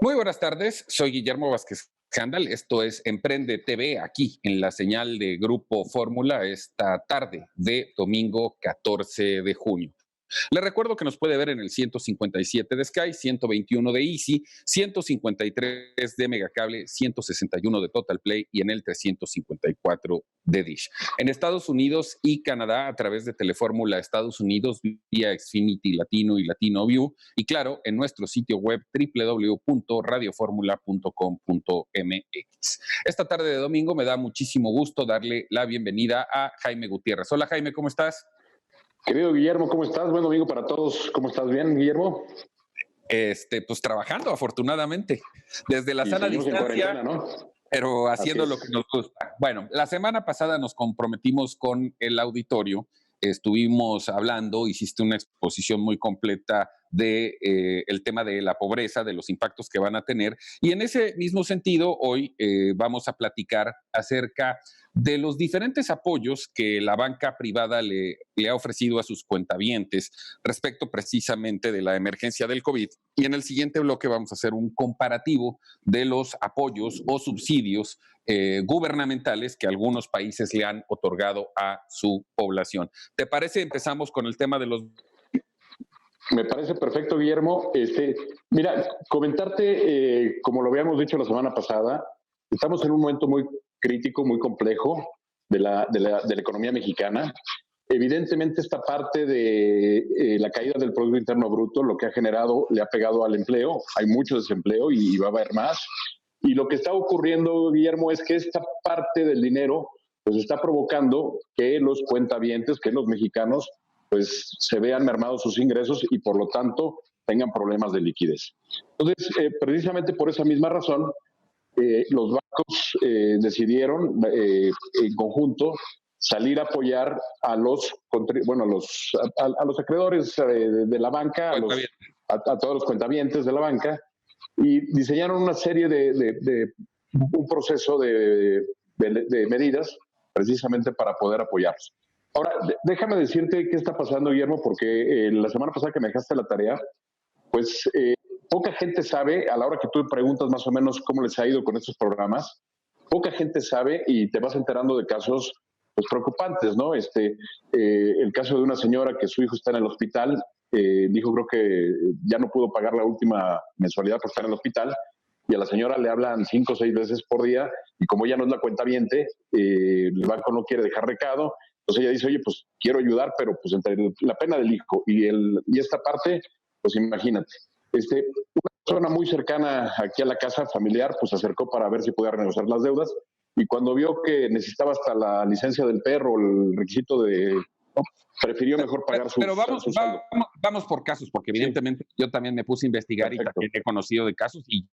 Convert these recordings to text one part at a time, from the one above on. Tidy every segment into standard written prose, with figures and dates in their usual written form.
Muy buenas tardes, soy Guillermo Vázquez Handal. Esto es Emprende TV aquí en la señal de Grupo Fórmula esta tarde de domingo 14 de junio. Le recuerdo que nos puede ver en el 157 de Sky, 121 de Easy, 153 de Megacable, 161 de Total Play y en el 354 de Dish. En Estados Unidos y Canadá a través de Telefórmula Estados Unidos vía Xfinity Latino y Latino View y claro, en nuestro sitio web www.radioformula.com.mx. Esta tarde de domingo me da muchísimo gusto darle la bienvenida a Jaime Gutiérrez. Hola Jaime, ¿cómo estás? Querido Guillermo, ¿cómo estás? Buen domingo para todos. ¿Cómo estás? ¿Bien, Guillermo? Pues trabajando, afortunadamente, desde la sana distancia, ¿no? pero haciendo lo que nos gusta. Bueno, la semana pasada nos comprometimos con el auditorio, estuvimos hablando, hiciste una exposición muy completa de el tema de la pobreza, de los impactos que van a tener, y en ese mismo sentido, hoy vamos a platicar acerca de los diferentes apoyos que la banca privada le ha ofrecido a sus cuentavientes respecto precisamente de la emergencia del COVID. Y en el siguiente bloque vamos a hacer un comparativo de los apoyos o subsidios gubernamentales que algunos países le han otorgado a su población. ¿Te parece? Empezamos con el tema de los... Me parece perfecto, Guillermo. Mira, comentarte, como lo habíamos dicho la semana pasada, estamos en un momento muy crítico, muy complejo de la economía mexicana. Evidentemente, esta parte de la caída del Producto Interno Bruto, lo que ha generado, le ha pegado al empleo. Hay mucho desempleo y va a haber más. Y lo que está ocurriendo, Guillermo, es que esta parte del dinero pues está provocando que los cuentavientes, que los mexicanos, pues se vean mermados sus ingresos y por lo tanto tengan problemas de liquidez. Entonces, precisamente por esa misma razón, los bancos decidieron en conjunto salir a apoyar a los acreedores de la banca, a todos los cuentavientes de la banca, y diseñaron una serie un proceso de medidas precisamente para poder apoyarlos. Ahora, déjame decirte qué está pasando, Guillermo, porque la semana pasada que me dejaste la tarea, pues poca gente sabe, a la hora que tú preguntas más o menos cómo les ha ido con estos programas, poca gente sabe y te vas enterando de casos pues, preocupantes, ¿no? El caso de una señora que su hijo está en el hospital, dijo creo que ya no pudo pagar la última mensualidad por estar en el hospital, y a la señora le hablan 5 o 6 veces por día, y como ella no es la cuentaviente, el banco no quiere dejar recado, entonces ella dice, oye, pues quiero ayudar, pero pues entre la pena del hijo y esta parte, pues imagínate. Una persona muy cercana aquí a la casa familiar, pues se acercó para ver si podía renegociar las deudas, y cuando vio que necesitaba hasta la licencia del perro, el requisito prefirió mejor pagar su... Pero vamos por casos, porque evidentemente yo también me puse a investigar. Perfecto. Y también he conocido de casos y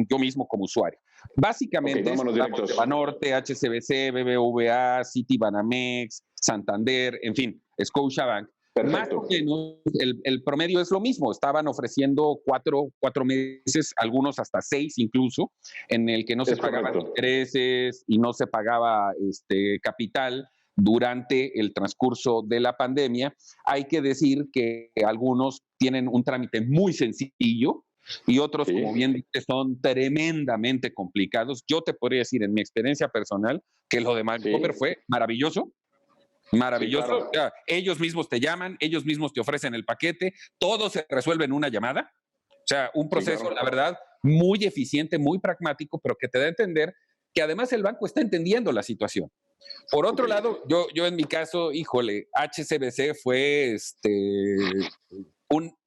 yo mismo como usuario. Básicamente, hablamos de Banorte, HSBC, BBVA, Citibanamex, Santander, en fin, Scotiabank. Perfecto. Más o menos el promedio es lo mismo. Estaban ofreciendo cuatro meses, algunos hasta 6 incluso, en el que no se pagaban intereses y no se pagaba capital durante el transcurso de la pandemia. Hay que decir que algunos tienen un trámite muy sencillo y otros, como bien dices, son tremendamente complicados. Yo te podría decir, en mi experiencia personal, que lo de Bancomer fue maravilloso. Maravilloso. Sí, claro. Ellos mismos te llaman, ellos mismos te ofrecen el paquete, todo se resuelve en una llamada. O sea, un proceso, la verdad, muy eficiente, muy pragmático, pero que te da a entender que además el banco está entendiendo la situación. Por otro lado, yo en mi caso, híjole, HSBC fue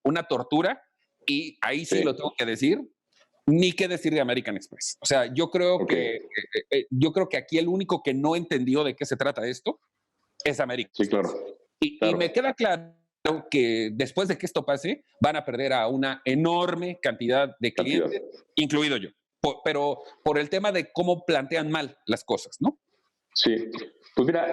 una tortura, y ahí sí lo tengo que decir, ni qué decir de American Express. O sea, yo creo que aquí el único que no entendió de qué se trata esto es American Express. Claro. Y me queda claro que después de que esto pase, van a perder a una enorme cantidad de clientes, incluido yo. Pero por el tema de cómo plantean mal las cosas, ¿no? Sí, pues mira,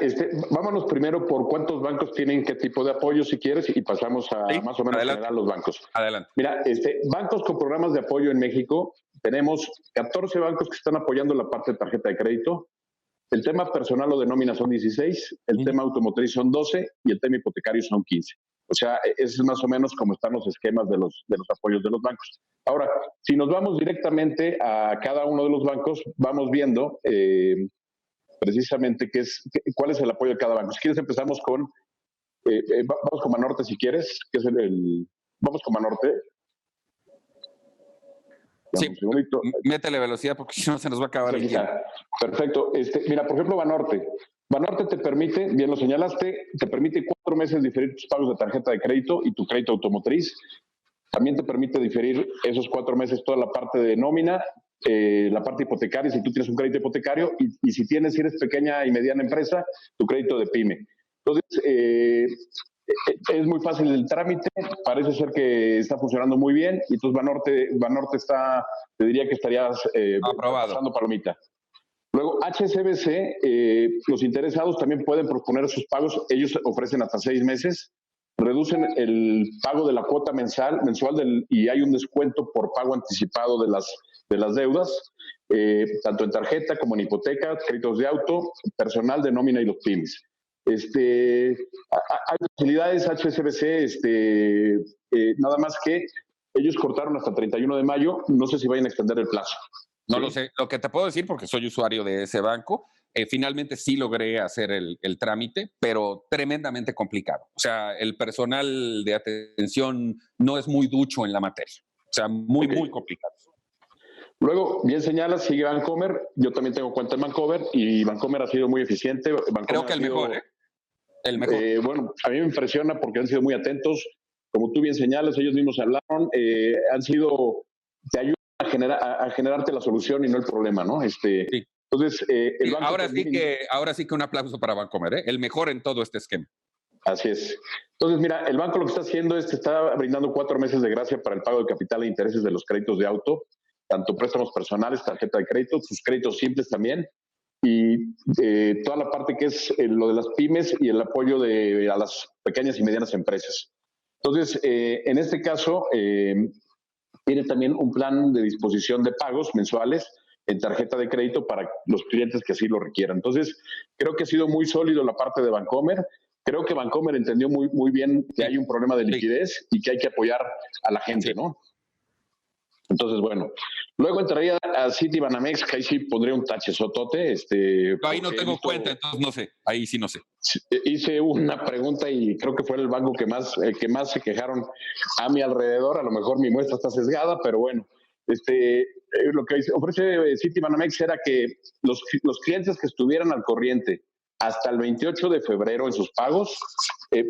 vámonos primero por cuántos bancos tienen qué tipo de apoyo, si quieres, y pasamos a más o menos generar los bancos. Adelante. Mira, bancos con programas de apoyo en México, tenemos 14 bancos que están apoyando la parte de tarjeta de crédito. El tema personal o de nómina son 16, el tema automotriz son 12 y el tema hipotecario son 15. O O sea, es más o menos como están los esquemas de los apoyos de los bancos. Ahora, si nos vamos directamente a cada uno de los bancos, vamos viendo precisamente cuál es el apoyo de cada banco. Si quieres empezamos con, vamos con Banorte si quieres, que es vamos con Banorte. Sí, métele velocidad porque si no se nos va a acabar el tiempo. Perfecto. Mira, por ejemplo, Banorte te permite, bien lo señalaste, te permite 4 meses diferir tus pagos de tarjeta de crédito y tu crédito automotriz. También te permite diferir esos 4 meses toda la parte de nómina, la parte hipotecaria, si tú tienes un crédito hipotecario, y si eres pequeña y mediana empresa, tu crédito de pyme. Entonces, es muy fácil el trámite, parece ser que está funcionando muy bien, y entonces Banorte te diría que estarías pasando palomita. Luego, HSBC, los interesados también pueden proponer sus pagos, ellos ofrecen hasta 6 meses, reducen el pago de la cuota mensual y hay un descuento por pago anticipado de las deudas, tanto en tarjeta como en hipoteca, créditos de auto, personal de nómina y los pymes. Hay facilidades HSBC, nada más que ellos cortaron hasta 31 de mayo, no sé si vayan a extender el plazo. No lo sé. Lo que te puedo decir, porque soy usuario de ese banco, finalmente sí logré hacer el trámite, pero tremendamente complicado. O sea, el personal de atención no es muy ducho en la materia. O sea, muy complicado. Luego, bien señalas, sigue Bancomer. Yo también tengo cuenta en Bancomer y Bancomer ha sido muy eficiente. Bancomer creo que el mejor, ¿eh? El mejor. Bueno, a mí me impresiona porque han sido muy atentos. Como tú bien señalas, ellos mismos hablaron, te ayudan a generarte la solución y no el problema, ¿no? Sí. Entonces, el banco ahora sí que un aplauso para Bancomer, ¿eh? El mejor en todo este esquema. Así es. Entonces, mira, el banco lo que está haciendo es que está brindando 4 meses de gracia para el pago de capital e intereses de los créditos de auto, tanto préstamos personales, tarjeta de crédito, sus créditos simples también, y toda la parte que es lo de las pymes y el apoyo a las pequeñas y medianas empresas. Entonces, en este caso, tiene también un plan de disposición de pagos mensuales en tarjeta de crédito para los clientes que así lo requieran. Entonces, creo que ha sido muy sólido la parte de Bancomer. Creo que Bancomer entendió muy bien que hay un problema de liquidez y que hay que apoyar a la gente, ¿no? Entonces, bueno, luego entraría a Citibanamex, que ahí sí pondría un tachezotote. Ahí no tengo cuenta, entonces no sé, ahí sí no sé. Hice una pregunta y creo que fue el banco que más se quejaron a mi alrededor. A lo mejor mi muestra está sesgada, pero bueno, lo que ofrece Citibanamex era que los clientes que estuvieran al corriente hasta el 28 de febrero en sus pagos,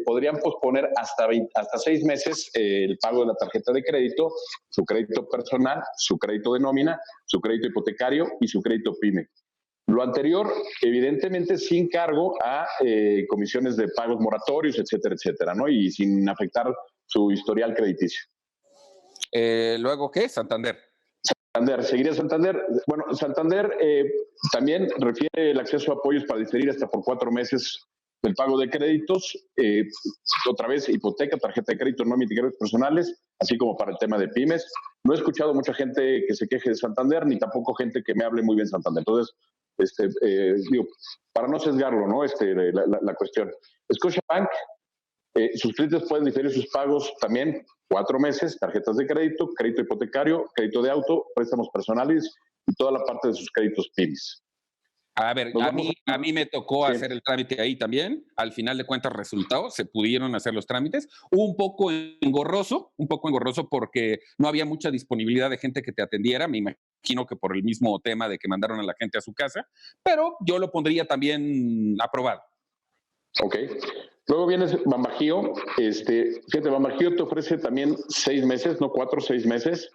podrían posponer hasta 6 meses el pago de la tarjeta de crédito, su crédito personal, su crédito de nómina, su crédito hipotecario y su crédito pyme. Lo anterior, evidentemente, sin cargo a comisiones de pagos moratorios, etcétera, ¿no? Y sin afectar su historial crediticio. ¿Luego qué? Santander. Seguiría Santander. Bueno, Santander también refiere el acceso a apoyos para diferir hasta por 4 meses el pago de créditos, otra vez hipoteca, tarjeta de crédito, nómina y créditos personales, así como para el tema de pymes. No he escuchado mucha gente que se queje de Santander, ni tampoco gente que me hable muy bien Santander. Entonces, digo, para no sesgarlo, ¿no? La cuestión. Scotiabank, sus clientes pueden diferir sus pagos también 4 meses, tarjetas de crédito, crédito hipotecario, crédito de auto, préstamos personales y toda la parte de sus créditos pymes. A ver, a mí me tocó hacer el trámite ahí también. Al final de cuentas, resultados, se pudieron hacer los trámites. Un poco engorroso porque no había mucha disponibilidad de gente que te atendiera. Me imagino que por el mismo tema de que mandaron a la gente a su casa, pero yo lo pondría también aprobado. Ok. Luego viene Banbajío. Fíjate, Banbajío te ofrece también 6 meses, no 4, 6 meses.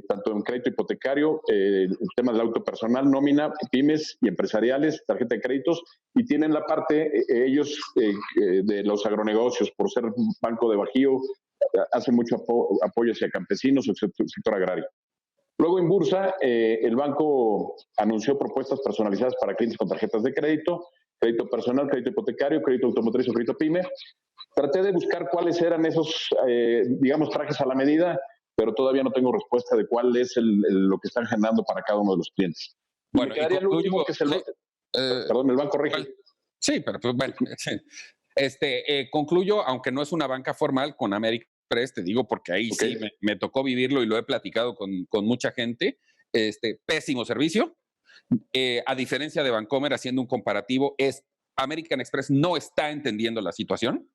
Tanto en crédito hipotecario, el tema del auto personal, nómina, pymes y empresariales, tarjeta de créditos, y tienen la parte, ellos de los agronegocios, por ser un banco de Bajío, hacen mucho apoyo hacia campesinos o sector agrario. Luego en Bursa, el banco anunció propuestas personalizadas para clientes con tarjetas de crédito personal, crédito hipotecario, crédito automotriz o crédito pyme. Traté de buscar cuáles eran esos, trajes a la medida, pero todavía no tengo respuesta de cuál es lo que están generando para cada uno de los clientes. Bueno, y el último, que es el Banco Regi. Sí, pero pues bueno, Concluyo, aunque no es una banca formal, con American Express, te digo, porque ahí sí me tocó vivirlo y lo he platicado con mucha gente. Pésimo servicio. A diferencia de Bancomer, haciendo un comparativo, American Express no está entendiendo la situación.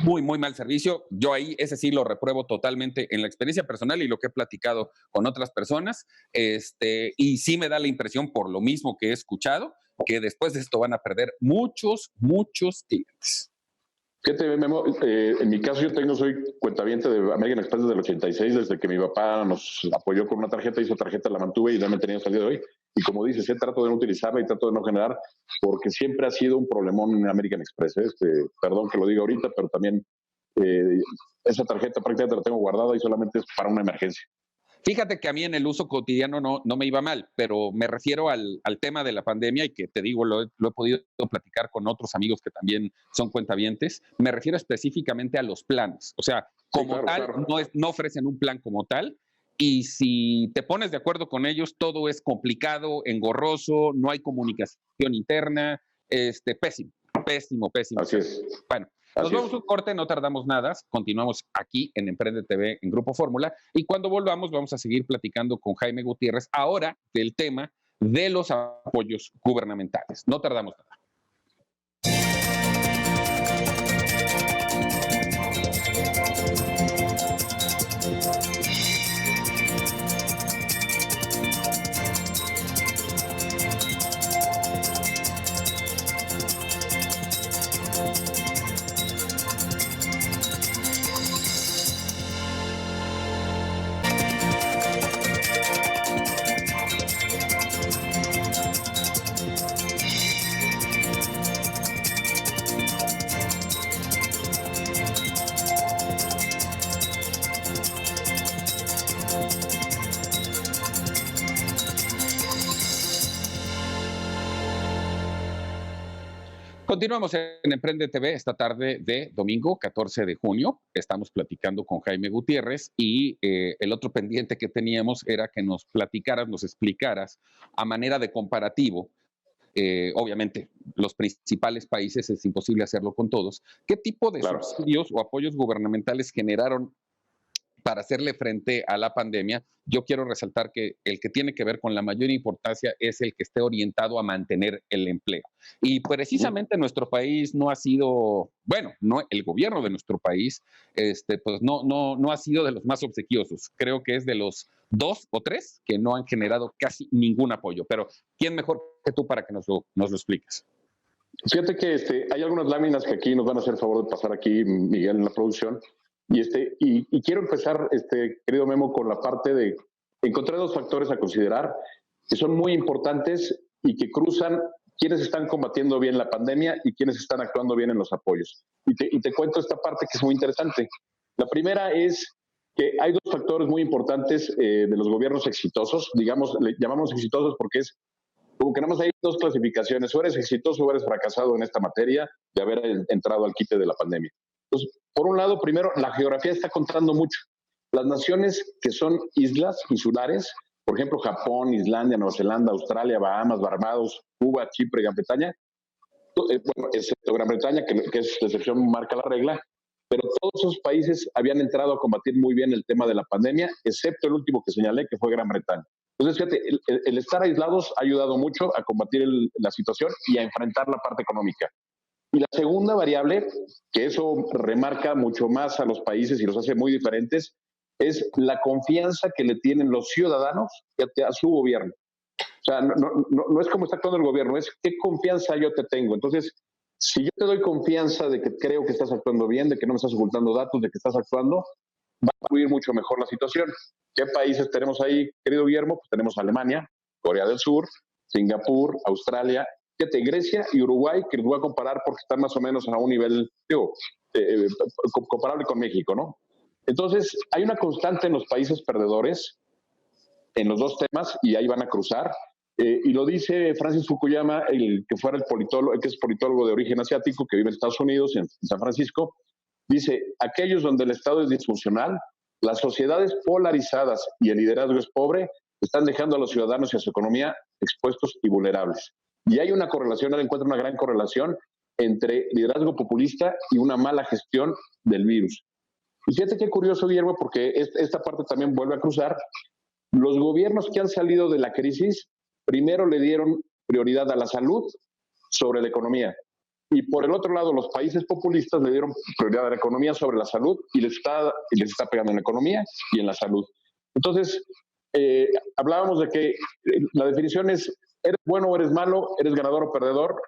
Muy, muy mal servicio. Yo ahí, ese sí lo repruebo totalmente en la experiencia personal y lo que he platicado con otras personas. Y sí me da la impresión, por lo mismo que he escuchado, que después de esto van a perder muchos, muchos clientes. Fíjate, Memo, en mi caso soy cuentaviente de American Express desde el 86, desde que mi papá nos apoyó con una tarjeta, hizo tarjeta, la mantuve y la he mantenido hasta el día de hoy. Y como dices, trato de no utilizarla y trato de no generar, porque siempre ha sido un problemón en American Express. Perdón que lo diga ahorita, pero también esa tarjeta prácticamente la tengo guardada y solamente es para una emergencia. Fíjate que a mí en el uso cotidiano no me iba mal, pero me refiero al tema de la pandemia y que te digo, lo he podido platicar con otros amigos que también son cuentavientes. Me refiero específicamente a los planes. O sea, como tal, no ofrecen un plan como tal. Y si te pones de acuerdo con ellos, todo es complicado, engorroso, no hay comunicación interna. Pésimo. Así es. Bueno, nos vamos a un corte, no tardamos nada, continuamos aquí en Emprende TV en Grupo Fórmula y cuando volvamos vamos a seguir platicando con Jaime Gutiérrez ahora del tema de los apoyos gubernamentales. No tardamos nada. Continuamos en Emprende TV esta tarde de domingo, 14 de junio. Estamos platicando con Jaime Gutiérrez y el otro pendiente que teníamos era que nos platicaras, nos explicaras a manera de comparativo. Obviamente, los principales países es imposible hacerlo con todos. ¿Qué tipo de subsidios o apoyos gubernamentales generaron para hacerle frente a la pandemia? Yo quiero resaltar que el que tiene que ver con la mayor importancia es el que esté orientado a mantener el empleo. Y precisamente nuestro país no ha sido, bueno, no, el gobierno de nuestro país, pues no ha sido de los más obsequiosos. Creo que es de los 2 o 3 que no han generado casi ningún apoyo. Pero ¿quién mejor que tú para que nos lo expliques? Fíjate que hay algunas láminas que aquí nos van a hacer el favor de pasar aquí, Miguel, en la producción. Y quiero empezar, querido Memo, con la parte de encontrar 2 factores a considerar que son muy importantes y que cruzan quiénes están combatiendo bien la pandemia y quiénes están actuando bien en los apoyos. Y te cuento esta parte que es muy interesante. La primera es que hay 2 factores muy importantes de los gobiernos exitosos, digamos, le llamamos exitosos porque es como que nada más hay 2 clasificaciones, o eres exitoso o eres fracasado en esta materia de haber entrado al quite de la pandemia. Entonces, por un lado, primero, la geografía está contando mucho. Las naciones que son islas insulares, por ejemplo, Japón, Islandia, Nueva Zelanda, Australia, Bahamas, Barbados, Cuba, Chipre, Gran Bretaña, bueno, excepto Gran Bretaña, que es la excepción, marca la regla, pero todos esos países habían entrado a combatir muy bien el tema de la pandemia, excepto el último que señalé, que fue Gran Bretaña. Entonces, fíjate, el estar aislados ha ayudado mucho a combatir la situación y a enfrentar la parte económica. Y la segunda variable, que eso remarca mucho más a los países y los hace muy diferentes, es la confianza que le tienen los ciudadanos a su gobierno. O sea, no es como está actuando el gobierno, es qué confianza yo te tengo. Entonces, si yo te doy confianza de que creo que estás actuando bien, de que no me estás ocultando datos, de que estás actuando, va a fluir mucho mejor la situación. ¿Qué países tenemos ahí, querido Guillermo? Pues tenemos Alemania, Corea del Sur, Singapur, Australia, Grecia y Uruguay, que los voy a comparar porque están más o menos a un nivel, comparable con México, ¿no? Entonces, hay una constante en los países perdedores, en los 2 temas, y ahí van a cruzar. Y lo dice Francis Fukuyama, el que fuera el politólogo, que es politólogo de origen asiático, que vive en Estados Unidos, en San Francisco, dice, aquellos donde el Estado es disfuncional, las sociedades polarizadas y el liderazgo es pobre, están dejando a los ciudadanos y a su economía expuestos y vulnerables. Y hay una correlación, él encuentra una gran correlación entre liderazgo populista y una mala gestión del virus. Y fíjate qué curioso, Guillermo, porque esta parte también vuelve a cruzar. Los gobiernos que han salido de la crisis primero le dieron prioridad a la salud sobre la economía. Y por el otro lado, los países populistas le dieron prioridad a la economía sobre la salud y les está pegando en la economía y en la salud. Entonces, hablábamos de que la definición es, ¿eres bueno o eres malo? ¿Eres ganador o perdedor?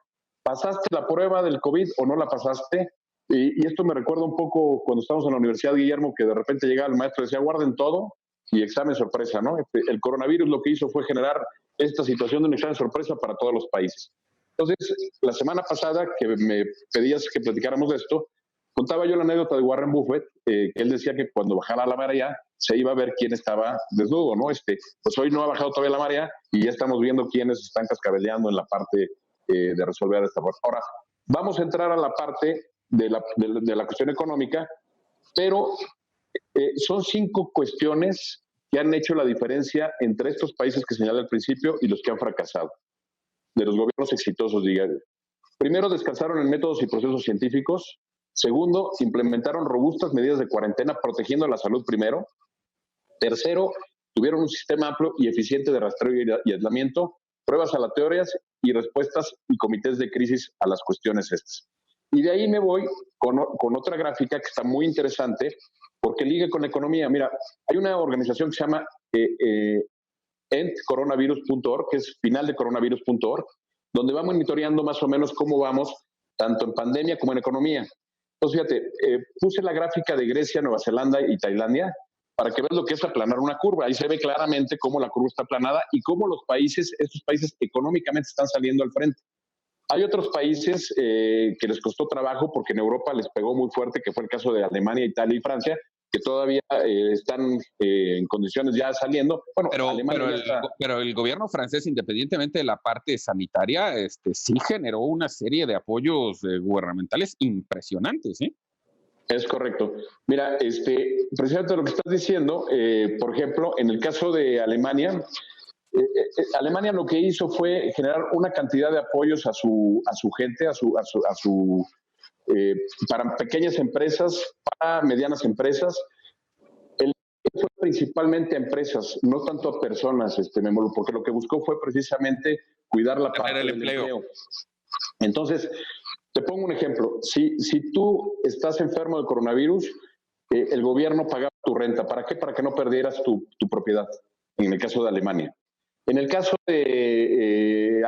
¿Pasaste la prueba del COVID o no la pasaste? Y esto me recuerda un poco cuando estábamos en la universidad, Guillermo, que de repente llegaba el maestro y decía, guarden todo, y examen sorpresa, ¿no? El coronavirus lo que hizo fue generar esta situación de un examen sorpresa para todos los países. Entonces, la semana pasada que me pedías que platicáramos de esto, contaba yo la anécdota de Warren Buffett, que él decía que cuando bajara la marea se iba a ver quién estaba desnudo, ¿no? Pues hoy no ha bajado todavía la marea y ya estamos viendo quiénes están cascabeleando en la parte de resolver esta parte. Ahora, vamos a entrar a la parte de la cuestión económica, pero son 5 cuestiones que han hecho la diferencia entre estos países que señalé al principio y los que han fracasado, de los gobiernos exitosos, digamos. Primero, descansaron en métodos y procesos científicos. Segundo, implementaron robustas medidas de cuarentena protegiendo la salud primero. Tercero, tuvieron un sistema amplio y eficiente de rastreo y aislamiento, pruebas aleatorias y respuestas y comités de crisis a las cuestiones estas. Y de ahí me voy con otra gráfica que está muy interesante porque liga con la economía. Mira, hay una organización que se llama endcoronavirus.org, que es finaldecoronavirus.org, donde va monitoreando más o menos cómo vamos, tanto en pandemia como en economía. Entonces, fíjate, puse la gráfica de Grecia, Nueva Zelanda y Tailandia para que veas lo que es aplanar una curva. Ahí se ve claramente cómo la curva está aplanada y cómo estos países económicamente están saliendo al frente. Hay otros países que les costó trabajo porque en Europa les pegó muy fuerte, que fue el caso de Alemania, Italia y Francia, que todavía están en condiciones ya saliendo. Bueno, pero el gobierno francés, independientemente de la parte sanitaria, sí generó una serie de apoyos gubernamentales impresionantes, ¿sí? Es correcto. Mira, precisamente lo que estás diciendo, por ejemplo, en el caso de Alemania, Alemania lo que hizo fue generar una cantidad de apoyos a su gente, para pequeñas empresas, para medianas empresas. Fue principalmente a empresas, no tanto a personas, Memolo, porque lo que buscó fue precisamente cuidar la parte del empleo. Entonces, te pongo un ejemplo. Si tú estás enfermo de coronavirus, el gobierno pagaba tu renta. ¿Para qué? Para que no perdieras tu propiedad, en el caso de Alemania. En el caso de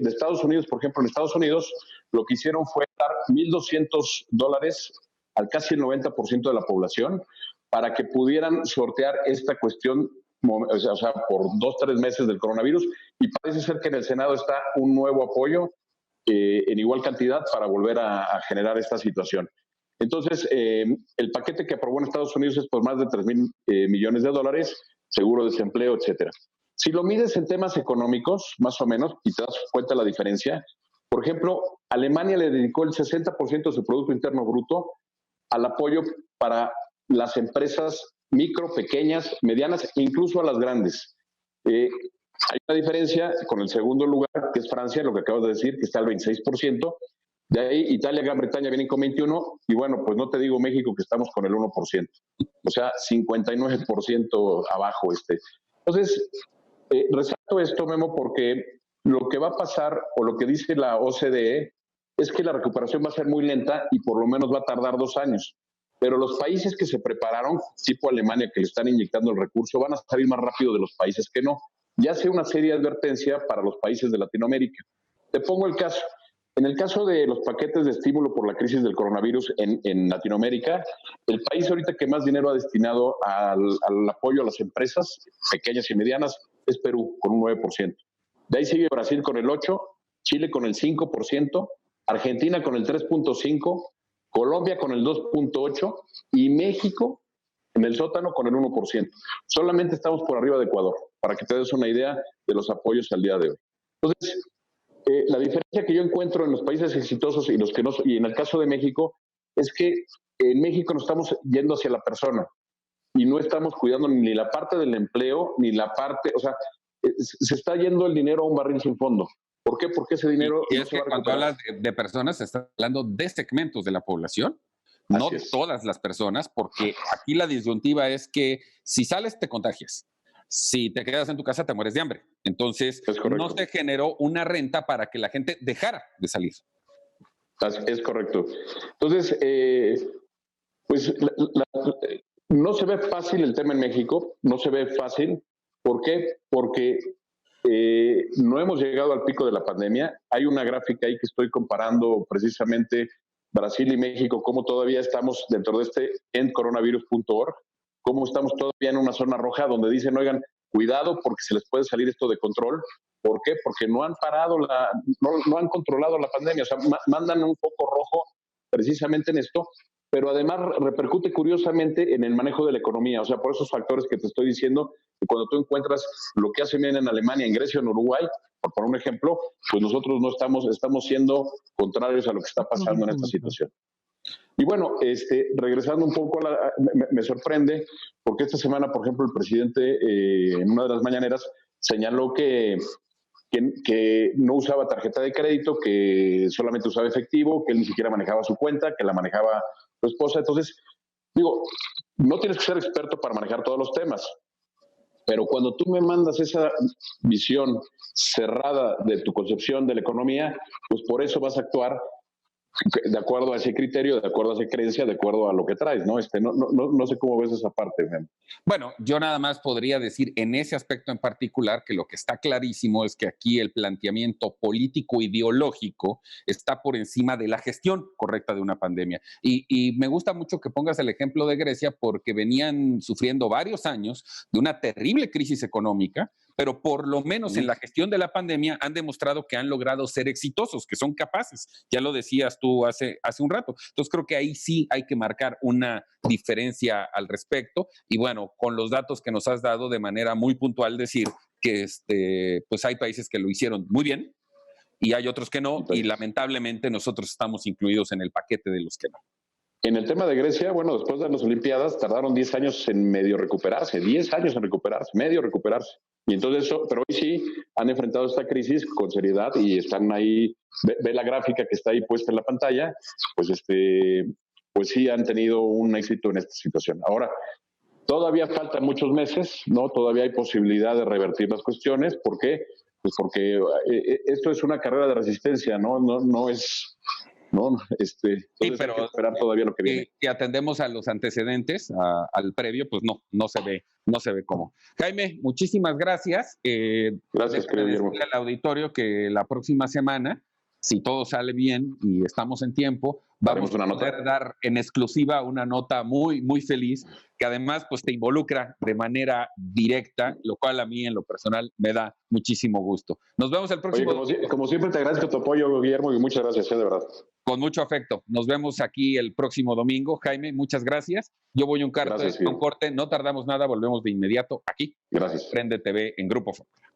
Estados Unidos, por ejemplo, en Estados Unidos lo que hicieron fue dar $1,200 al casi el 90% de la población para que pudieran sortear esta cuestión, o sea, por 2-3 meses del coronavirus, y parece ser que en el Senado está un nuevo apoyo en igual cantidad para volver a generar esta situación. Entonces, el paquete que aprobó en Estados Unidos es por más de $3,000 millones, seguro de desempleo, etcétera. Si lo mides en temas económicos, más o menos, y te das cuenta de la diferencia, por ejemplo, Alemania le dedicó el 60% de su Producto Interno Bruto al apoyo para las empresas micro, pequeñas, medianas e incluso a las grandes. Hay una diferencia con el segundo lugar, que es Francia, lo que acabas de decir, que está al 26%. De ahí Italia, Gran Bretaña vienen con 21%, y bueno, pues no te digo México, que estamos con el 1%. O sea, 59% abajo. Entonces, resalto esto, Memo, porque lo que va a pasar, o lo que dice la OCDE, es que la recuperación va a ser muy lenta y por lo menos va a tardar 2 años. Pero los países que se prepararon, tipo Alemania, que le están inyectando el recurso, van a salir más rápido de los países que no. Ya sea una seria advertencia para los países de Latinoamérica. Te pongo el caso. En el caso de los paquetes de estímulo por la crisis del coronavirus en Latinoamérica, el país ahorita que más dinero ha destinado al apoyo a las empresas pequeñas y medianas es Perú, con un 9%. De ahí sigue Brasil con el 8%, Chile con el 5%, Argentina con el 3.5%, Colombia con el 2.8% y México en el sótano con el 1%. Solamente estamos por arriba de Ecuador, para que te des una idea de los apoyos al día de hoy. Entonces, la diferencia que yo encuentro en los países exitosos y los que no, y en el caso de México, es que en México nos estamos yendo hacia la persona y no estamos cuidando ni la parte del empleo, ni la parte, o sea, se está yendo el dinero a un barril sin fondo. ¿Por qué? Porque ese dinero y es que cuando hablas de personas, estás hablando de segmentos de la población, no todas las personas, porque aquí la disyuntiva es que si sales te contagias, si te quedas en tu casa te mueres de hambre. Entonces, no se generó una renta para que la gente dejara de salir. Es correcto. Entonces, pues no se ve fácil el tema en México, no se ve fácil. ¿Por qué? Porque no hemos llegado al pico de la pandemia. Hay una gráfica ahí que estoy comparando precisamente Brasil y México, cómo todavía estamos dentro de este endcoronavirus.org, cómo estamos todavía en una zona roja donde dicen, oigan, cuidado porque se les puede salir esto de control. ¿Por qué? Porque no han parado, no han controlado la pandemia, o sea, mandan un foco rojo precisamente en esto, pero además repercute curiosamente en el manejo de la economía, o sea, por esos factores que te estoy diciendo, que cuando tú encuentras lo que hacen bien en Alemania, en Grecia, en Uruguay, por poner un ejemplo, pues nosotros no estamos siendo contrarios a lo que está pasando en esta situación. Y bueno, regresando un poco, me sorprende, porque esta semana, por ejemplo, el presidente en una de las mañaneras señaló que no usaba tarjeta de crédito, que solamente usaba efectivo, que él ni siquiera manejaba su cuenta, que la manejaba su esposa. Entonces, digo, no tienes que ser experto para manejar todos los temas, pero cuando tú me mandas esa visión cerrada de tu concepción de la economía, pues por eso vas a actuar de acuerdo a ese criterio, de acuerdo a esa creencia, de acuerdo a lo que traes, ¿no? No sé cómo ves esa parte, Memo. Bueno, yo nada más podría decir en ese aspecto en particular que lo que está clarísimo es que aquí el planteamiento político ideológico está por encima de la gestión correcta de una pandemia. Y me gusta mucho que pongas el ejemplo de Grecia porque venían sufriendo varios años de una terrible crisis económica, pero por lo menos en la gestión de la pandemia han demostrado que han logrado ser exitosos, que son capaces. Ya lo decías tú hace un rato. Entonces creo que ahí sí hay que marcar una diferencia al respecto. Y bueno, con los datos que nos has dado de manera muy puntual, decir que pues hay países que lo hicieron muy bien y hay otros que no, y lamentablemente nosotros estamos incluidos en el paquete de los que no. En el tema de Grecia, bueno, después de las Olimpiadas tardaron 10 años en medio recuperarse, 10 años en recuperarse, medio recuperarse. Y entonces pero hoy sí han enfrentado esta crisis con seriedad y están ahí, ve la gráfica que está ahí puesta en la pantalla, pues pues sí han tenido un éxito en esta situación. Ahora, todavía faltan muchos meses, ¿no? Todavía hay posibilidad de revertir las cuestiones. ¿Por qué? Pues porque esto es una carrera de resistencia, ¿no? No es... No, sí, pero hay que esperar todavía lo que viene. Si atendemos a los antecedentes, al previo, pues no se ve cómo. Jaime, muchísimas gracias. Gracias, querido Guillermo. Al auditorio que la próxima semana, si todo sale bien y estamos en tiempo, vamos a poder dar en exclusiva una nota muy, muy feliz, que además pues te involucra de manera directa, lo cual a mí en lo personal me da muchísimo gusto. Nos vemos el próximo... Oye, como siempre te agradezco tu apoyo, Guillermo, y muchas gracias, de verdad. Con mucho afecto. Nos vemos aquí el próximo domingo. Jaime, muchas gracias. Yo voy a un corte, no tardamos nada, volvemos de inmediato aquí. Gracias. Prende TV en Grupo Fórmula.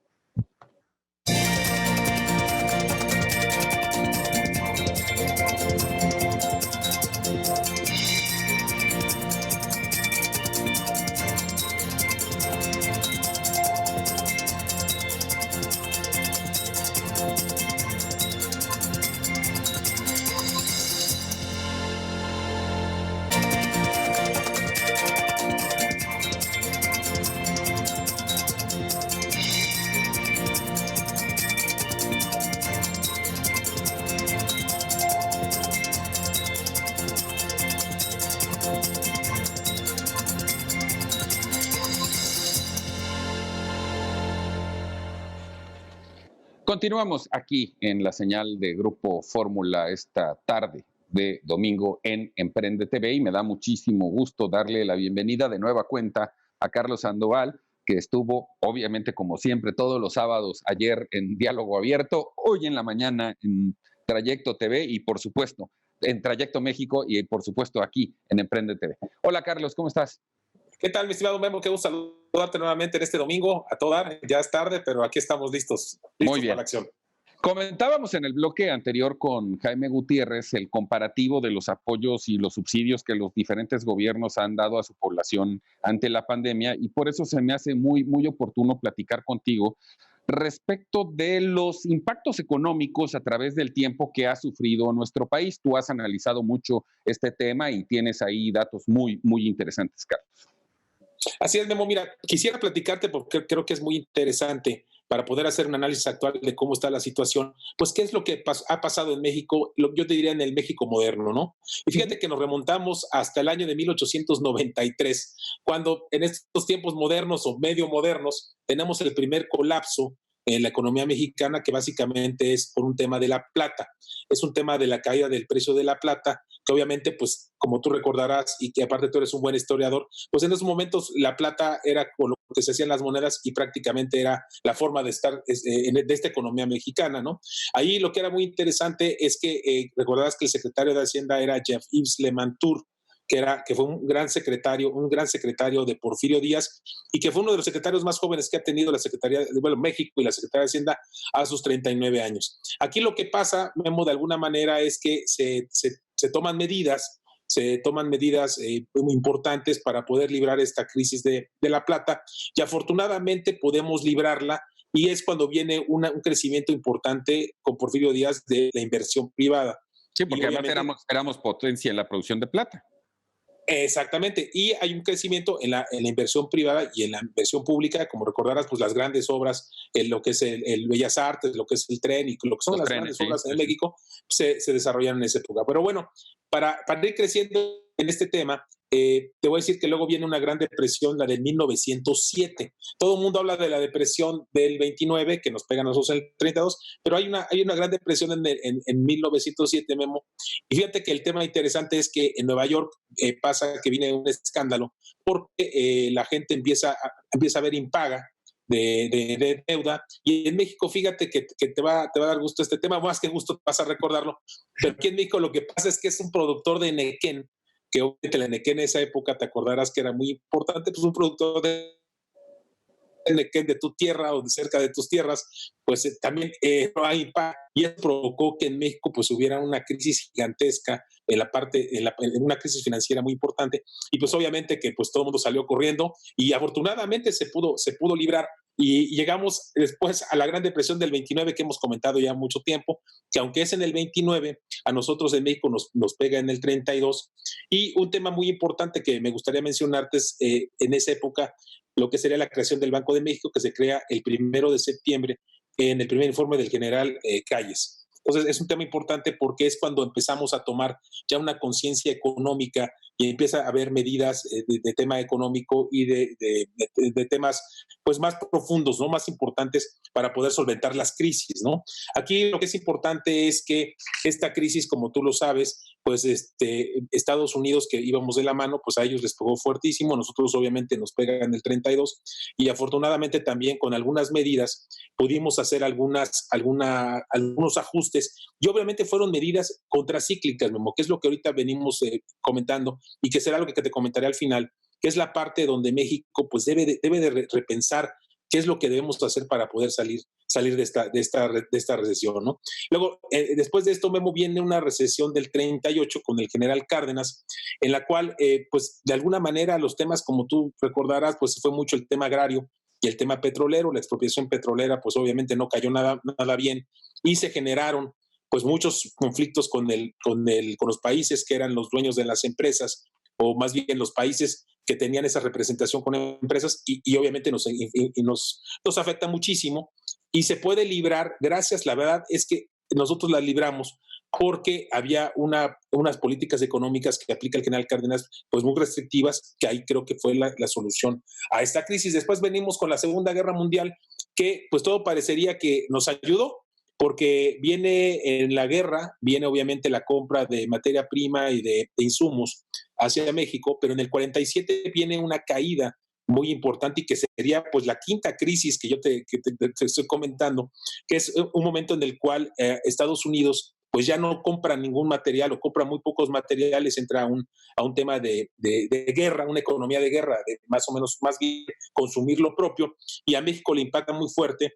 Continuamos aquí en la señal de Grupo Fórmula esta tarde de domingo en Emprende TV y me da muchísimo gusto darle la bienvenida de nueva cuenta a Carlos Sandoval, que estuvo obviamente como siempre todos los sábados, ayer en Diálogo Abierto, hoy en la mañana en Trayecto TV y por supuesto en Trayecto México y por supuesto aquí en Emprende TV. Hola Carlos, ¿cómo estás? ¿Qué tal, mi estimado Memo? Qué gusto saludarte nuevamente en este domingo. A todo dar, ya es tarde, pero aquí estamos listos Muy bien. Para la acción. Comentábamos en el bloque anterior con Jaime Gutiérrez el comparativo de los apoyos y los subsidios que los diferentes gobiernos han dado a su población ante la pandemia y por eso se me hace muy, muy oportuno platicar contigo respecto de los impactos económicos a través del tiempo que ha sufrido nuestro país. Tú has analizado mucho este tema y tienes ahí datos muy, muy interesantes, Carlos. Así es, Memo. Mira, quisiera platicarte porque creo que es muy interesante para poder hacer un análisis actual de cómo está la situación. Pues, ¿qué es lo que ha pasado en México? Yo te diría en el México moderno, ¿no? Y fíjate que nos remontamos hasta el año de 1893, cuando en estos tiempos modernos o medio modernos tenemos el primer colapso en la economía mexicana, que básicamente es por un tema de la plata. Es un tema de la caída del precio de la plata, que obviamente, pues, como tú recordarás, y que aparte tú eres un buen historiador, pues en esos momentos la plata era con lo que se hacían las monedas y prácticamente era la forma de estar de esta economía mexicana, ¿no? Ahí lo que era muy interesante es que recordarás que el secretario de Hacienda era Jean-Yves Le Mantour, que fue un gran secretario de Porfirio Díaz y que fue uno de los secretarios más jóvenes que ha tenido la Secretaría de México y la Secretaría de Hacienda a sus 39 años. Aquí lo que pasa, Memo, de alguna manera es que se toman medidas muy importantes para poder librar esta crisis de la plata y afortunadamente podemos librarla y es cuando viene un crecimiento importante con Porfirio Díaz de la inversión privada. Sí, porque además éramos potencia en la producción de plata. Exactamente, y hay un crecimiento en la inversión privada y en la inversión pública, como recordarás, pues las grandes obras, lo que es el Bellas Artes, lo que es el tren y lo que son las grandes obras en México, se desarrollan en esa época. Pero bueno, para ir creciendo en este tema, te voy a decir que luego viene una gran depresión, la de 1907. Todo el mundo habla de la depresión del 29, que nos pega a nosotros en el 32, pero hay una gran depresión en 1907, Memo. Y fíjate que el tema interesante es que en Nueva York pasa que viene un escándalo porque la gente empieza a ver impaga de deuda. Y en México, fíjate que te va a dar gusto este tema, más que gusto vas a recordarlo, pero aquí en México lo que pasa es que es un productor de nequén, que obviamente la nequén en esa época te acordarás que era muy importante, pues un productor de nequén de tu tierra o de cerca de tus tierras, pues también no hay impacto, y eso provocó que en México pues hubiera una crisis gigantesca en una crisis financiera muy importante, y pues obviamente que pues todo el mundo salió corriendo y afortunadamente se pudo librar. Y llegamos después a la Gran Depresión del 29 que hemos comentado ya mucho tiempo, que aunque es en el 29, a nosotros en México nos pega en el 32. Y un tema muy importante que me gustaría mencionarte es en esa época lo que sería la creación del Banco de México, que se crea el 1 de septiembre en el primer informe del general Calles. Entonces es un tema importante porque es cuando empezamos a tomar ya una conciencia económica y empieza a haber medidas de tema económico y de temas pues más profundos, ¿no? Más importantes para poder solventar las crisis, ¿no? Aquí lo que es importante es que esta crisis, como tú lo sabes, pues Estados Unidos, que íbamos de la mano, pues a ellos les pegó fuertísimo, nosotros obviamente nos pegan en el 32 y afortunadamente también con algunas medidas pudimos hacer algunos ajustes y obviamente fueron medidas contracíclicas, Memo, que es lo que ahorita venimos comentando y que será lo que te comentaré al final, que es la parte donde México pues debe de repensar qué es lo que debemos hacer para poder salir de esta recesión, ¿no? Luego, después de esto, Memo, viene una recesión del 38 con el general Cárdenas, en la cual, pues, de alguna manera, los temas, como tú recordarás, pues fue mucho el tema agrario y el tema petrolero, la expropiación petrolera, pues obviamente no cayó nada bien y se generaron pues muchos conflictos con los países que eran los dueños de las empresas, o más bien los países que tenían esa representación con empresas y obviamente nos afecta muchísimo y se puede librar, gracias, la verdad es que nosotros la libramos porque había unas políticas económicas que aplica el general Cárdenas pues muy restrictivas, que ahí creo que fue la solución a esta crisis. Después venimos con la Segunda Guerra Mundial, que pues todo parecería que nos ayudó, porque viene en la guerra, viene obviamente la compra de materia prima y de insumos hacia México, pero en el 47 viene una caída muy importante y que sería pues la quinta crisis que yo te estoy comentando, que es un momento en el cual Estados Unidos pues ya no compra ningún material o compra muy pocos materiales, entra a un tema de guerra, una economía de guerra, de más o menos más bien consumir lo propio, y a México le impacta muy fuerte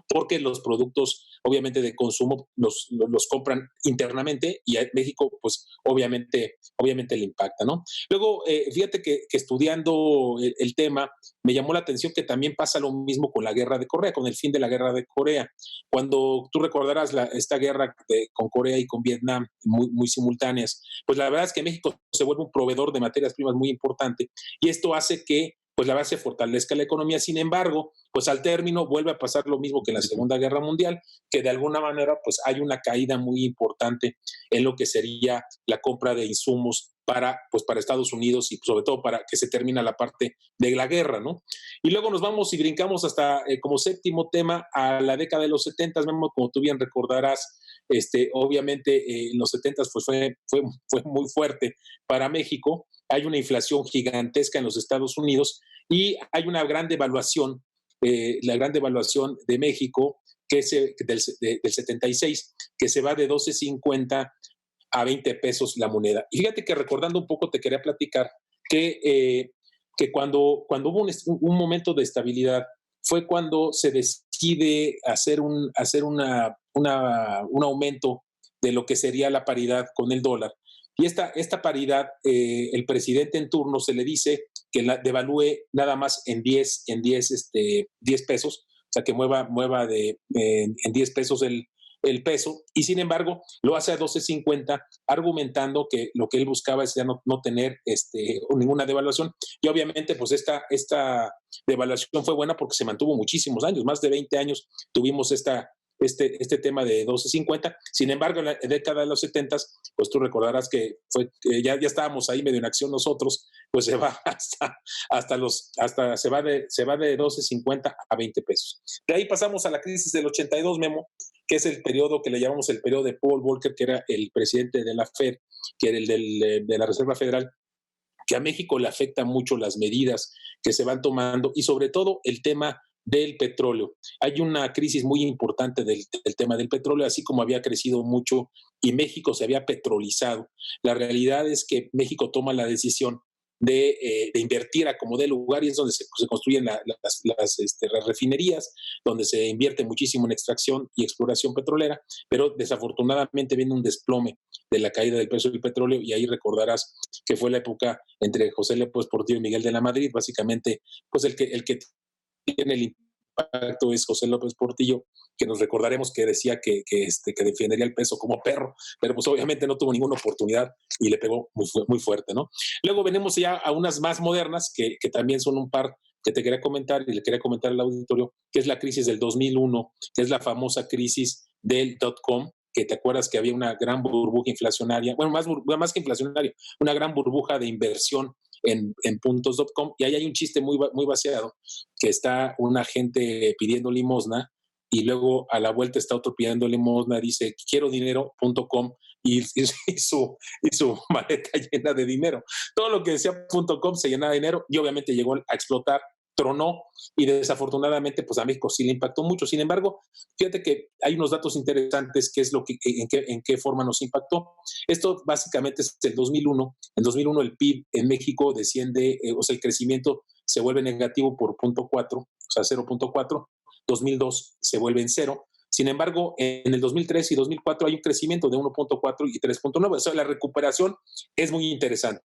porque los productos obviamente de consumo los compran internamente y a México pues obviamente le impacta, ¿no? Luego, fíjate que estudiando el tema, me llamó la atención que también pasa lo mismo con la guerra de Corea, con el fin de la guerra de Corea. Cuando tú recordarás esta guerra con Corea y con Vietnam, muy simultáneas, pues la verdad es que México se vuelve un proveedor de materias primas muy importante y esto hace que pues la base fortalezca la economía. Sin embargo, pues al término vuelve a pasar lo mismo que en la Segunda Guerra Mundial, que de alguna manera pues hay una caída muy importante en lo que sería la compra de insumos para Estados Unidos y sobre todo para que se termine la parte de la guerra, ¿no? Y luego nos vamos y brincamos hasta como séptimo tema a la década de los 70, Memo, como tú bien recordarás, obviamente en los 70 pues fue muy fuerte para México. Hay una inflación gigantesca en los Estados Unidos y hay una gran devaluación, la gran devaluación de México que del 76, que se va de 12.50 a 20 pesos la moneda. Y fíjate que recordando un poco te quería platicar que cuando hubo un momento de estabilidad fue cuando se decide hacer un aumento de lo que sería la paridad con el dólar. Y esta paridad, el presidente en turno se le dice que la devalúe nada más en 10 pesos, o sea, que mueva en 10 pesos el peso, y sin embargo lo hace a 12.50, argumentando que lo que él buscaba es ya no tener ninguna devaluación. Y obviamente pues esta devaluación fue buena porque se mantuvo muchísimos años, más de 20 años tuvimos este tema de 12.50. Sin embargo, en la década de los 70, pues tú recordarás que ya estábamos ahí medio en acción nosotros, pues se va se va de 12.50 a 20 pesos. De ahí pasamos a la crisis del 82, Memo, que es el periodo que le llamamos el periodo de Paul Volcker, que era el presidente de la Fed, que era el de la Reserva Federal, que a México le afectan mucho las medidas que se van tomando y sobre todo el tema del petróleo. Hay una crisis muy importante del tema del petróleo, así como había crecido mucho y México se había petrolizado. La realidad es que México toma la decisión de invertir a como dé lugar y es donde se construyen las refinerías, donde se invierte muchísimo en extracción y exploración petrolera, pero desafortunadamente viene un desplome de la caída del precio del petróleo y ahí recordarás que fue la época entre José López Portillo y Miguel de la Madrid, básicamente pues el que tiene el impacto es José López Portillo, que nos recordaremos que decía que defendería el peso como perro, pero pues obviamente no tuvo ninguna oportunidad y le pegó muy fuerte, ¿no? Luego venimos ya a unas más modernas que también son un par que te quería comentar y le quería comentar al auditorio, que es la crisis del 2001, que es la famosa crisis del .com, que te acuerdas que había una gran burbuja inflacionaria, bueno, más que inflacionaria, una gran burbuja de inversión en puntos.com, y ahí hay un chiste muy vaciado, que está una gente pidiendo limosna y luego a la vuelta está otro pidiendo limosna, dice quiero dinero.com y su maleta llena de dinero. Todo lo que decía .com se llenaba de dinero y obviamente llegó a explotar, tronó y desafortunadamente pues a México sí le impactó mucho. Sin embargo, fíjate que hay unos datos interesantes que es en qué forma nos impactó. Esto básicamente es el 2001. En 2001 el PIB en México desciende, o sea, el crecimiento se vuelve negativo por 0.4, o sea, 0.4. 2002 se vuelve en cero. Sin embargo, en el 2003 y 2004 hay un crecimiento de 1.4 y 3.9. O sea, la recuperación es muy interesante.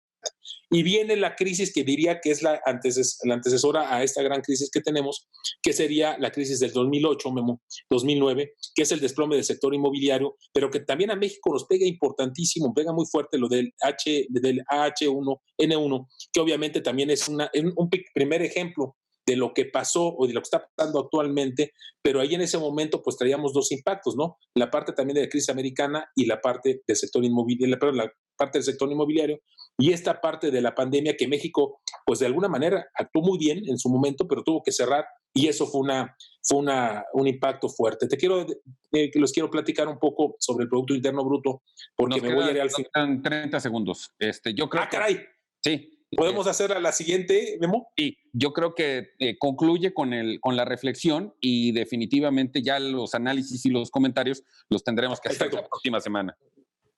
Y viene la crisis que diría que es la antecesora a esta gran crisis que tenemos, que sería la crisis del 2008, 2009, que es el desplome del sector inmobiliario, pero que también a México nos pega importantísimo, pega muy fuerte lo del AH1N1, que obviamente también es un primer ejemplo de lo que pasó o de lo que está pasando actualmente, pero ahí en ese momento pues traíamos dos impactos, ¿no? La parte también de la crisis americana y la parte del sector inmobiliario, perdón, la parte del sector inmobiliario y esta parte de la pandemia que México pues de alguna manera actuó muy bien en su momento, pero tuvo que cerrar y eso fue un impacto fuerte. Les quiero platicar un poco sobre el Producto Interno Bruto, porque me voy a ir al final. 30 segundos. Yo creo caray. Sí. ¿Podemos hacer a la siguiente, Memo? Sí, yo creo que concluye con la reflexión y definitivamente ya los análisis y los comentarios los tendremos que hacer la próxima semana.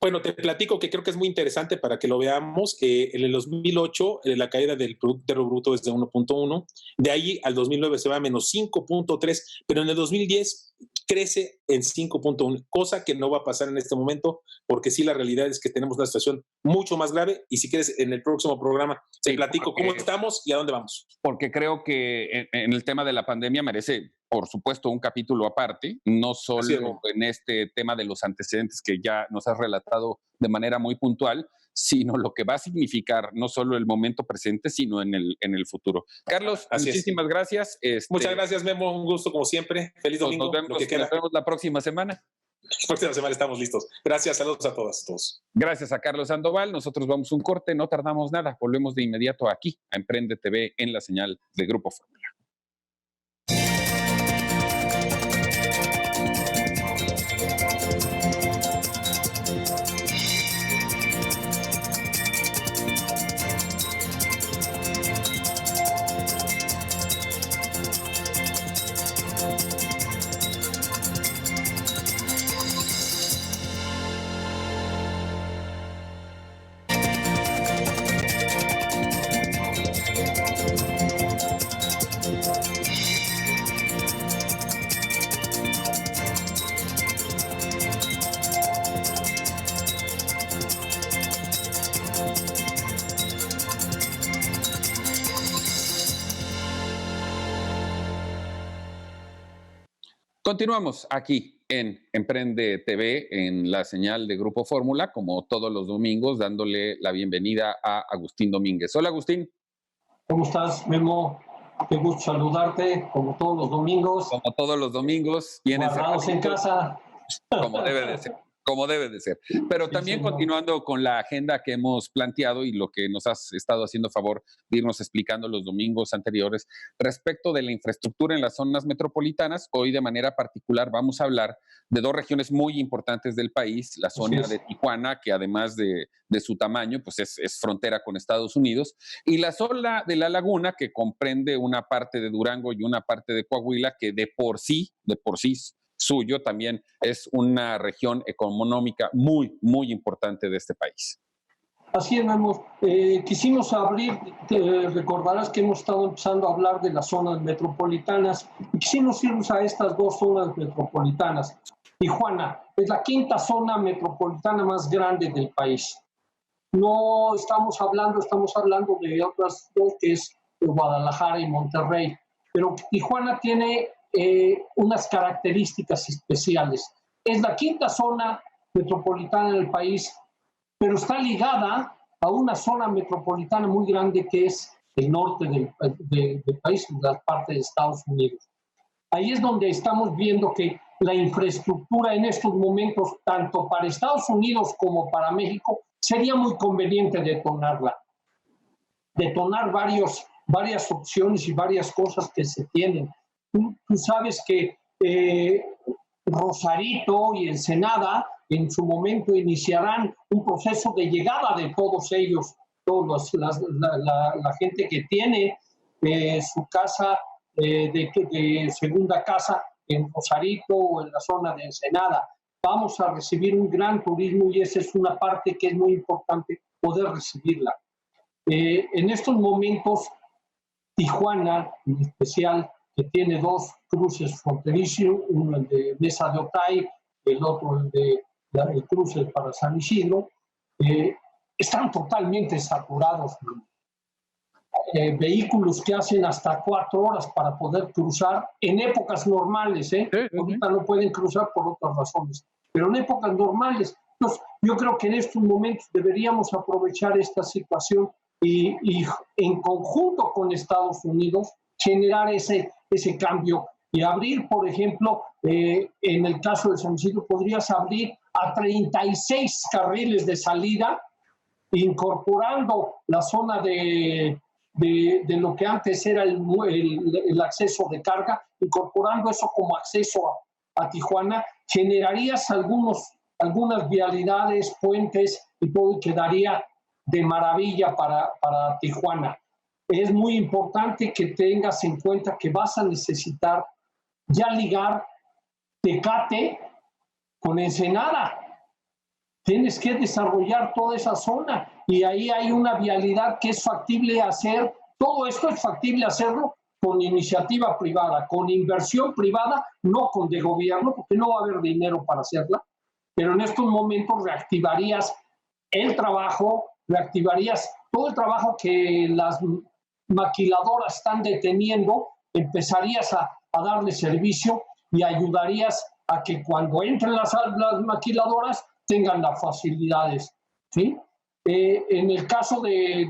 Bueno, te platico que creo que es muy interesante para que lo veamos. En el 2008, la caída del Producto Interno Bruto es de 1.1, de ahí al 2009 se va a menos 5.3, pero en el 2010 crece en 5.1, cosa que no va a pasar en este momento, porque sí, la realidad es que tenemos una situación mucho más grave, y si quieres, en el próximo programa te platico cómo estamos y a dónde vamos. Porque creo que en el tema de la pandemia merece, por supuesto, un capítulo aparte, no solo en este tema de los antecedentes que ya nos has relatado de manera muy puntual, sino lo que va a significar no solo el momento presente, sino en el futuro. Carlos, muchísimas gracias. Muchas gracias, Memo, un gusto como siempre. Feliz domingo. Nos vemos la próxima semana. La próxima semana estamos listos. Gracias, saludos a todas y todos. Gracias a Carlos Sandoval. Nosotros vamos un corte, no tardamos nada. Volvemos de inmediato aquí a Emprende TV en la señal de Grupo Fórmula. Continuamos aquí en Emprende TV, en la señal de Grupo Fórmula, como todos los domingos, dándole la bienvenida a Agustín Domínguez. Hola, Agustín. ¿Cómo estás, Memo? Qué gusto saludarte, como todos los domingos. Como todos los domingos. Guardados en casa. Como debe de ser. Como debe de ser. Pero sí, también continuando con la agenda que hemos planteado y lo que nos has estado haciendo favor de irnos explicando los domingos anteriores respecto de la infraestructura en las zonas metropolitanas, hoy de manera particular vamos a hablar de dos regiones muy importantes del país, la zona de Tijuana, que además de su tamaño, pues es frontera con Estados Unidos, y la zona de La Laguna, que comprende una parte de Durango y una parte de Coahuila, que de por sí suyo también es una región económica muy, muy importante de este país. Así es, Memo. Quisimos abrir, recordarás que hemos estado empezando a hablar de las zonas metropolitanas y quisimos irnos a estas dos zonas metropolitanas. Tijuana es la quinta zona metropolitana más grande del país. No estamos hablando de otras dos, que es Guadalajara y Monterrey, pero Tijuana tiene unas características especiales. Es la quinta zona metropolitana del país, pero está ligada a una zona metropolitana muy grande que es el norte del país, la parte de Estados Unidos. Ahí es donde estamos viendo que la infraestructura en estos momentos, tanto para Estados Unidos como para México, sería muy conveniente detonarla. Detonar varias opciones y varias cosas que se tienen. Tú sabes que Rosarito y Ensenada en su momento iniciarán un proceso de llegada de todos ellos, la gente que tiene su casa de segunda casa en Rosarito o en la zona de Ensenada. Vamos a recibir un gran turismo y esa es una parte que es muy importante poder recibirla. En estos momentos, Tijuana en especial, que tiene dos cruces fronterizos, uno el de Mesa de Otay, el otro el cruce para San Isidro, están totalmente saturados. Vehículos que hacen hasta 4 horas para poder cruzar en épocas normales, ahorita no pueden cruzar por otras razones, pero en épocas normales. Entonces, yo creo que en estos momentos deberíamos aprovechar esta situación y en conjunto con Estados Unidos generar ese cambio y abrir, por ejemplo, en el caso de San Isidro, podrías abrir a 36 carriles de salida, incorporando la zona de lo que antes era el acceso de carga, incorporando eso como acceso a Tijuana, generarías algunas vialidades, puentes y todo, y quedaría de maravilla para Tijuana. Es muy importante que tengas en cuenta que vas a necesitar ya ligar Tecate con Ensenada. tienes que desarrollar toda esa zona y ahí hay una vialidad que es factible hacer. Todo esto es factible hacerlo con iniciativa privada, con inversión privada, no con de gobierno, porque no va a haber dinero para hacerla, pero en estos momentos reactivarías el trabajo, reactivarías todo el trabajo que las maquiladoras están deteniendo, empezarías a darle servicio y ayudarías a que cuando entren las maquiladoras tengan las facilidades, ¿sí? En el caso de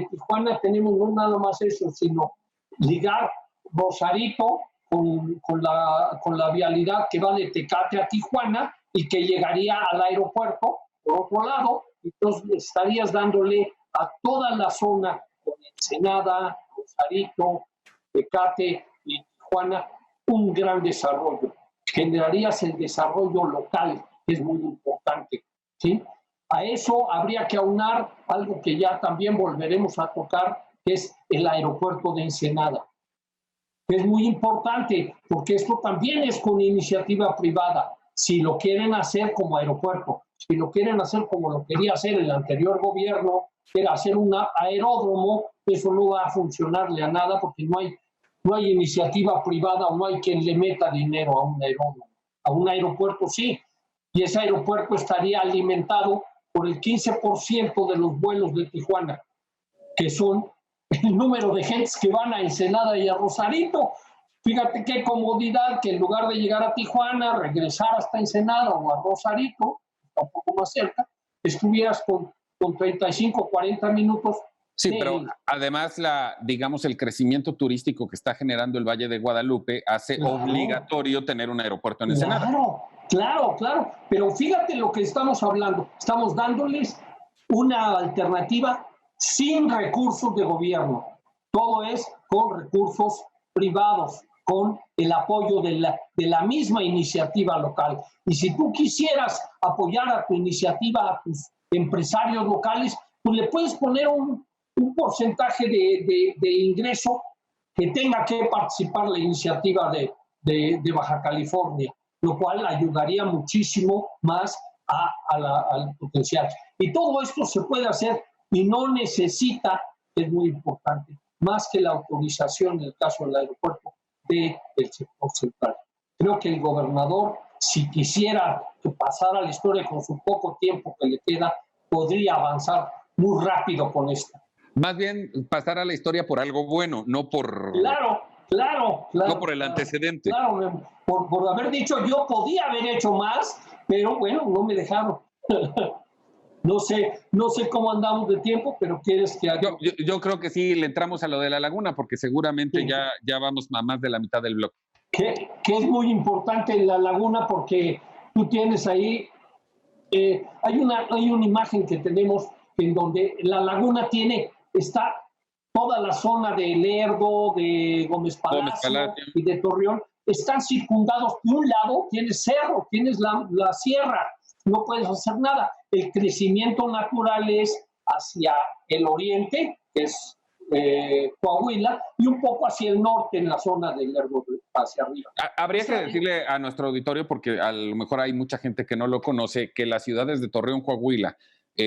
Tijuana tenemos no nada más eso, sino ligar Rosarito con la vialidad que va de Tecate a Tijuana y que llegaría al aeropuerto por otro lado. Entonces estarías dándole a toda la zona, con Ensenada, Rosarito, Tecate y Tijuana, un gran desarrollo. Generarías el desarrollo local, que es muy importante, ¿sí? A eso habría que aunar algo que ya también volveremos a tocar, que es el aeropuerto de Ensenada. Es muy importante porque esto también es con iniciativa privada. Si lo quieren hacer como aeropuerto, si lo quieren hacer como lo quería hacer el anterior gobierno, que era hacer un aeródromo, eso no va a funcionarle a nada porque no hay iniciativa privada o no hay quien le meta dinero a un aeródromo. A un aeropuerto sí, y ese aeropuerto estaría alimentado por el 15% de los vuelos de Tijuana, que son el número de gentes que van a Ensenada y a Rosarito. Fíjate qué comodidad que en lugar de llegar a Tijuana, regresar hasta Ensenada o a Rosarito, un poco más cerca, estuvieras con 35, 40 minutos. Sí, pero además digamos, el crecimiento turístico que está generando el Valle de Guadalupe hace obligatorio tener un aeropuerto en Ensenada. Claro. Pero fíjate lo que estamos hablando. Estamos dándoles una alternativa sin recursos de gobierno. Todo es con recursos privados, con el apoyo de la misma iniciativa local. Y si tú quisieras apoyar a tu iniciativa, a tus empresarios locales, pues le puedes poner un porcentaje de ingreso que tenga que participar la iniciativa de Baja California, lo cual ayudaría muchísimo más al potencial. Y todo esto se puede hacer y no necesita, es muy importante, más que la autorización, en el caso del aeropuerto, del sector central. Creo que el gobernador, si quisiera que pasara la historia con su poco tiempo que le queda, podría avanzar muy rápido con esto. Más bien pasar a la historia por algo bueno, no por... Claro. No por el antecedente. Claro, por haber dicho yo podía haber hecho más, pero bueno, no me dejaron. No sé cómo andamos de tiempo, pero ¿quieres que haga? Yo creo que sí le entramos a lo de la laguna, porque seguramente sí. ya vamos a más de la mitad del bloque. Que es muy importante en la laguna porque tú tienes ahí, hay una imagen que tenemos en donde la laguna está toda la zona de Lerdo, de Gómez Palacio y de Torreón, están circundados. De un lado tienes cerro, tienes la sierra, no puedes hacer nada. El crecimiento natural es hacia el oriente, que es Coahuila, y un poco hacia el norte en la zona de Lerdo, hacia arriba. Habría que decirle a nuestro auditorio, porque a lo mejor hay mucha gente que no lo conoce, que las ciudades de Torreón, Coahuila,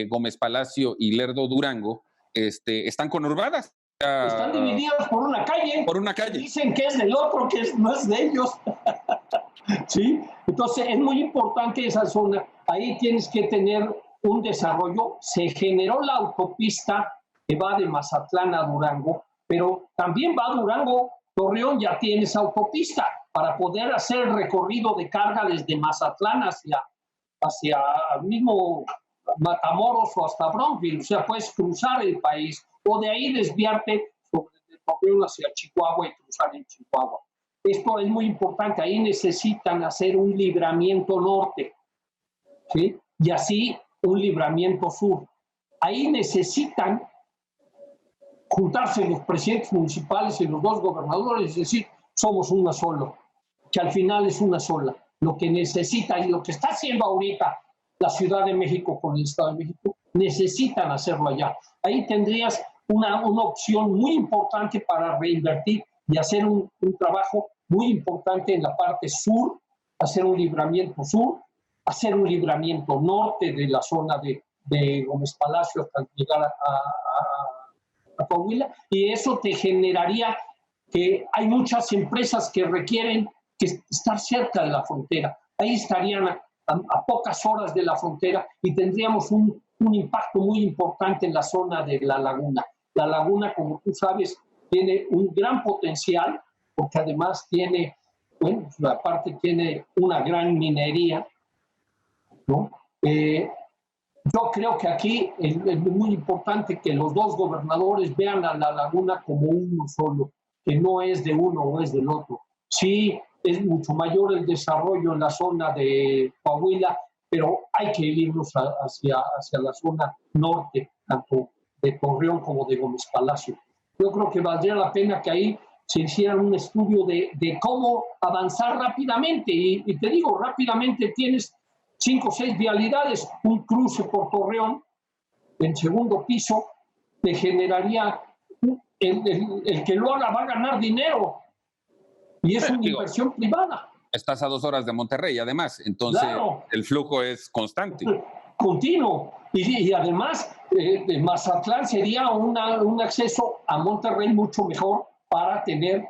Gómez Palacio y Lerdo, Durango, están conurbadas. Están divididas por una calle. Por una calle. Dicen que es del otro, que no es de ellos. ¿Sí? Entonces es muy importante esa zona. Ahí tienes que tener un desarrollo. Se generó la autopista que va de Mazatlán a Durango, pero también va a Durango. Torreón ya tienes autopista para poder hacer el recorrido de carga desde Mazatlán hacia el mismo Matamoros o hasta Brownsville. O sea, puedes cruzar el país o de ahí desviarte sobre Torreón hacia Chihuahua y cruzar en Chihuahua. Esto es muy importante. Ahí necesitan hacer un libramiento norte, ¿sí? Y así un libramiento sur. Ahí necesitan juntarse los presidentes municipales y los dos gobernadores, es decir, somos una sola, que al final es una sola. Lo que necesita y lo que está haciendo ahorita la Ciudad de México con el Estado de México, necesitan hacerlo allá. Ahí tendrías una opción muy importante para reinvertir y hacer un trabajo muy importante en la parte sur, hacer un libramiento sur, hacer un libramiento norte de la zona de Gómez Palacio hasta llegar a Coahuila, y eso te generaría que hay muchas empresas que requieren estar cerca de la frontera. Ahí estarían a pocas horas de la frontera y tendríamos un impacto muy importante en la zona de la laguna. La laguna, como tú sabes, tiene un gran potencial, porque además tiene, bueno, aparte tiene una gran minería, ¿no? Yo creo que aquí es muy importante que los dos gobernadores vean a la laguna como uno solo, que no es de uno o es del otro. Sí, es mucho mayor el desarrollo en la zona de Coahuila, pero hay que irnos hacia la zona norte, tanto de Torreón como de Gómez Palacio. Yo creo que valdría la pena que ahí se hiciera un estudio de cómo avanzar rápidamente. Y te digo, rápidamente tienes 5 o 6 vialidades, un cruce por Torreón, en segundo piso, te generaría, el que lo haga va a ganar dinero, y es una inversión privada. Estás a 2 horas de Monterrey, además, entonces claro, el flujo es constante. Continuo, y además Mazatlán sería un acceso a Monterrey mucho mejor para tener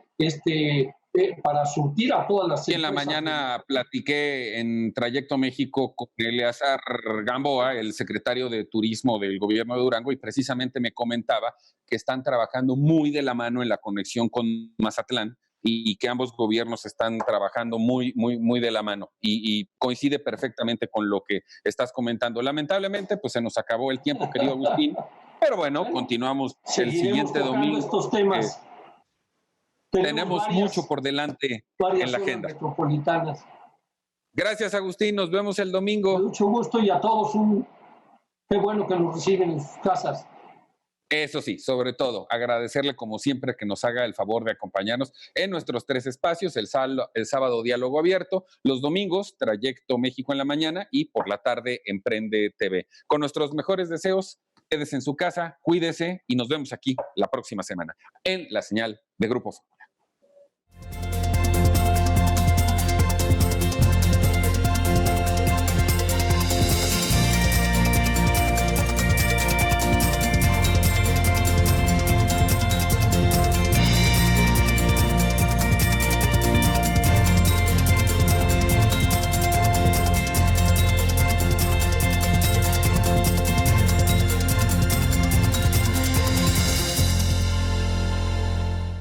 para surtir a todas las empresas. Y en la mañana platiqué en Trayecto México con Eleazar Gamboa, el secretario de Turismo del gobierno de Durango, y precisamente me comentaba que están trabajando muy de la mano en la conexión con Mazatlán y que ambos gobiernos están trabajando muy, muy, muy de la mano. Y coincide perfectamente con lo que estás comentando. Lamentablemente, pues se nos acabó el tiempo, querido Agustín, pero bueno, continuamos el siguiente domingo. Estos temas. Tenemos mucho por delante en la agenda. Metropolitanas. Gracias, Agustín. Nos vemos el domingo. Con mucho gusto, y a todos qué bueno que nos reciben en sus casas. Eso sí, sobre todo, agradecerle como siempre que nos haga el favor de acompañarnos en nuestros 3 espacios, el sábado Diálogo Abierto, los domingos Trayecto México en la mañana y por la tarde Emprende TV. Con nuestros mejores deseos, quédese en su casa, cuídese y nos vemos aquí la próxima semana en La Señal de Grupo Foro.